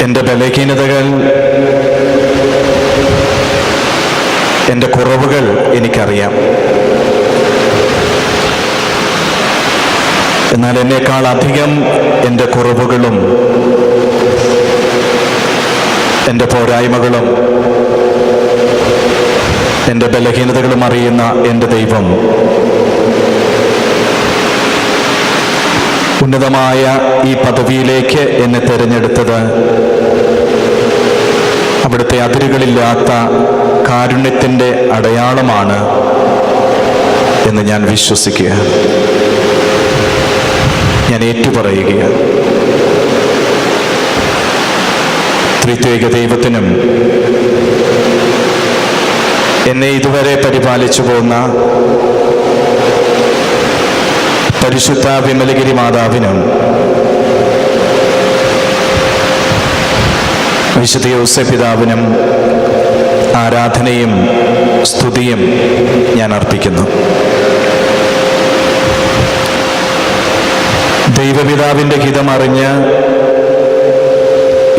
എൻ്റെ ബലഹീനതകൾ, എൻ്റെ കുറവുകൾ എനിക്കറിയാം. എന്നാൽ എന്നേക്കാൾ അധികം എൻ്റെ കുറവുകളും എൻ്റെ പോരായ്മകളും എൻ്റെ ബലഹീനതകളും അറിയുന്ന എൻ്റെ ദൈവം ഉന്നതമായ ഈ പദവിയിലേക്ക് എന്നെ തിരഞ്ഞെടുത്തത് അവിടുത്തെ അതിരുകളില്ലാത്ത കാരുണ്യത്തിൻ്റെ അടയാളമാണ് എന്ന് ഞാൻ വിശ്വസിക്കുക. ഞാൻ ഏറ്റുപറയുകയാണ്. ത്രിത്വൈക ദൈവത്തിനും എന്നെ ഇതുവരെ പരിപാലിച്ചു പോന്ന പരിശുദ്ധ വിമലഗിരി മാതാവിനും വിശുദ്ധ യോസേപ്പ് പിതാവിനും ആരാധനയും സ്തുതിയും ഞാൻ അർപ്പിക്കുന്നു. ദൈവപിതാവിൻ്റെ ഹിതമറിഞ്ഞ്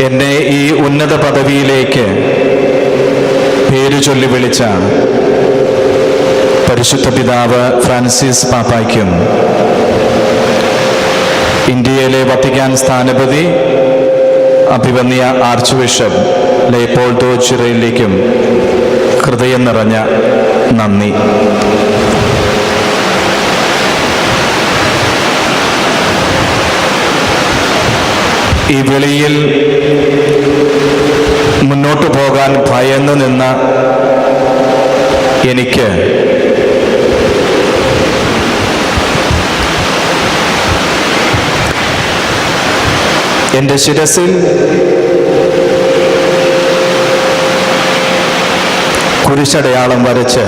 എന്നെ ഈ ഉന്നത പദവിയിലേക്ക് പേരു ചൊല്ലി വിളിച്ച പരിശുദ്ധ പിതാവ് ഫ്രാൻസിസ് പാപ്പായ്ക്കും ഇന്ത്യയിലെ വത്തിക്കാൻ സ്ഥാനപതി അഭിവന്യ ആർച്ച് ബിഷപ്പ് ലെയോപോൾഡോ ചിറയിലേക്കും ഹൃദയം നിറഞ്ഞ നന്ദി. ഈ വിളിയിൽ മുന്നോട്ടു പോകാൻ ഭയന്നു നിന്ന എനിക്ക് എൻ്റെ ശിരസിൽ കുരിശടയാളം വരച്ച്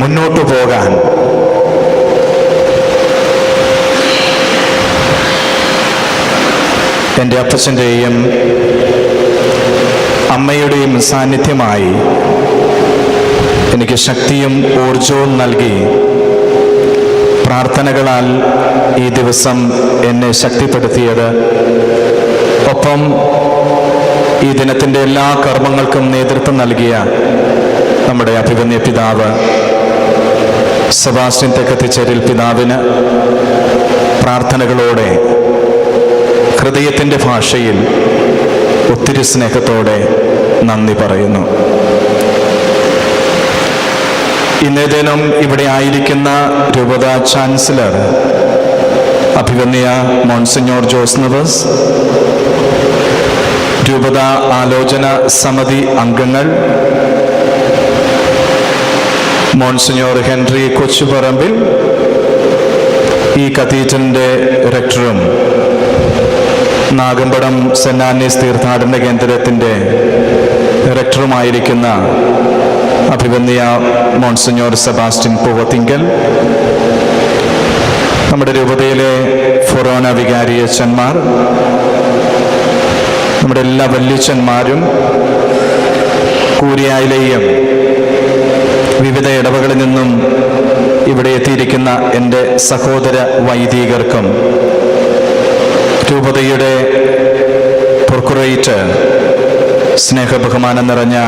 മുന്നോട്ടു പോകാൻ എൻ്റെ അപ്പച്ചൻ്റെയും അമ്മയുടെയും സാന്നിധ്യമായി എനിക്ക് ശക്തിയും ഊർജവും നൽകി പ്രാർത്ഥനകളാൽ ഈ ദിവസം എന്നെ ശക്തിപ്പെടുത്തിയത്, ഒപ്പം ഈ ദിനത്തിൻ്റെ എല്ലാ കർമ്മങ്ങൾക്കും നേതൃത്വം നൽകിയ നമ്മുടെ അഭിവന്യ പിതാവ് സെബാസ്റ്റ്യൻ തെക്കത്തിച്ചേരിൽ പിതാവിന് പ്രാർത്ഥനകളോടെ ഹൃദയത്തിൻ്റെ ഭാഷയിൽ ഒത്തിരി സ്നേഹത്തോടെ നന്ദി പറയുന്നു. ഇന്നേ ദിനം ഇവിടെ ആയിരിക്കുന്ന രൂപത ചാൻസലർ അഭിവന്യ മോൺസിഞ്ഞോർ ജോസ് നവസ്, രൂപത ആലോചന സമിതി അംഗങ്ങൾ മോൺസിഞ്ഞോർ ഹെൻറി കൊച്ചുപറമ്പിൽ, ഈ കത്തീഡ്രലിൻ്റെ റെക്ടറും നാഗമ്പടം സെന്റ് ആന്നീസ് തീർത്ഥാടന കേന്ദ്രത്തിൻ്റെ റെക്ടറുമായിരിക്കുന്ന അഭിവന്യ മോൺസിഞ്ഞോർ സെബാസ്റ്റ്യൻ പൂവത്തിങ്കൽ, നമ്മുടെ രൂപതയിലെ ഫൊറോന വികാരിയച്ചന്മാർ, നമ്മുടെ എല്ലാ വല്യച്ചന്മാരും, കൂരിയായിലെയും വിവിധ ഇടവകളിൽ നിന്നും ഇവിടെ എത്തിയിരിക്കുന്ന എൻ്റെ സഹോദര വൈദികർക്കും, രൂപതയുടെ പ്രൊക്കുറേറ്റർ സ്നേഹബഹുമാനം നിറഞ്ഞ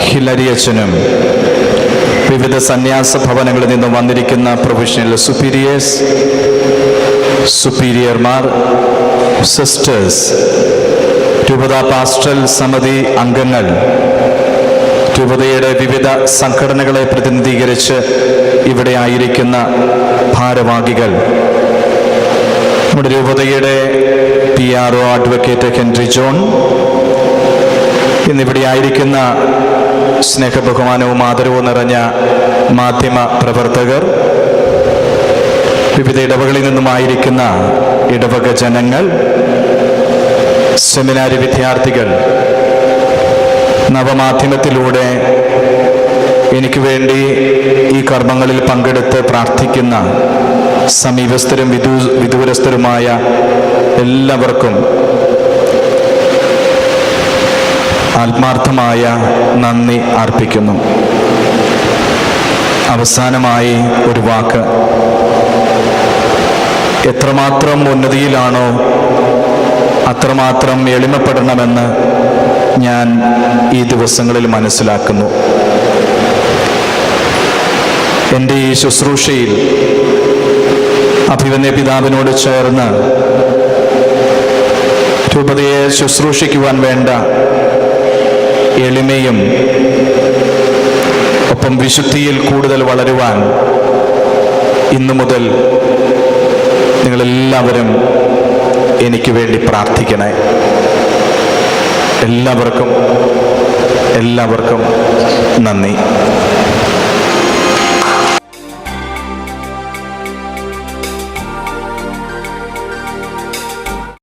ഹിലരിയച്ചനും, വിവിധ സന്യാസ ഭവനങ്ങളിൽ നിന്നും വന്നിരിക്കുന്ന പ്രൊഫഷണൽ സുപ്പീരിയേഴ്സ്, സുപ്പീരിയർമാർ, സിസ്റ്റേഴ്സ്, രൂപത പാസ്റ്ററൽ സമിതി അംഗങ്ങൾ, രൂപതയുടെ വിവിധ സംഘടനകളെ പ്രതിനിധീകരിച്ച് ഇവിടെ ആയിരിക്കുന്ന ഭാരവാഹികൾ, നമ്മുടെ രൂപതയുടെ PRO അഡ്വക്കേറ്റ് ഹെൻറി ജോൺ, ഇന്നിവിടെ ആയിരിക്കുന്ന സ്നേഹബഹുമാനവും ആദരവും നിറഞ്ഞ മാധ്യമ പ്രവർത്തകർ, വിവിധ ഇടവകളിൽ നിന്നുമായിരിക്കുന്ന ഇടവക ജനങ്ങൾ, സെമിനാരി വിദ്യാർത്ഥികൾ, നവമാധ്യമത്തിലൂടെ എനിക്ക് വേണ്ടി ഈ കർമ്മങ്ങളിൽ പങ്കെടുത്ത് പ്രാർത്ഥിക്കുന്ന സമീപസ്ഥരും വിദൂരസ്ഥരുമായ എല്ലാവർക്കും ആത്മാർത്ഥമായ നന്ദി അർപ്പിക്കുന്നു. അവസാനമായി ഒരു വാക്ക്, എത്രമാത്രം ഉന്നതിയിലാണോ അത്രമാത്രം എളിമപ്പെടണമെന്ന് ഞാൻ ഈ ദിവസങ്ങളിൽ മനസ്സിലാക്കുന്നു. എൻ്റെ ഈ ശുശ്രൂഷയിൽ അഭിവന്യ പിതാവിനോട് ചേർന്ന് രൂപതയെ ശുശ്രൂഷിക്കുവാൻ വേണ്ട എളിമയും ഒപ്പം വിശുദ്ധിയിൽ കൂടുതൽ വളരുവാൻ ഇന്നു മുതൽ നിങ്ങളെല്ലാവരും എനിക്ക് വേണ്ടി പ്രാർത്ഥിക്കണേ. എല്ലാവർക്കും നന്ദി.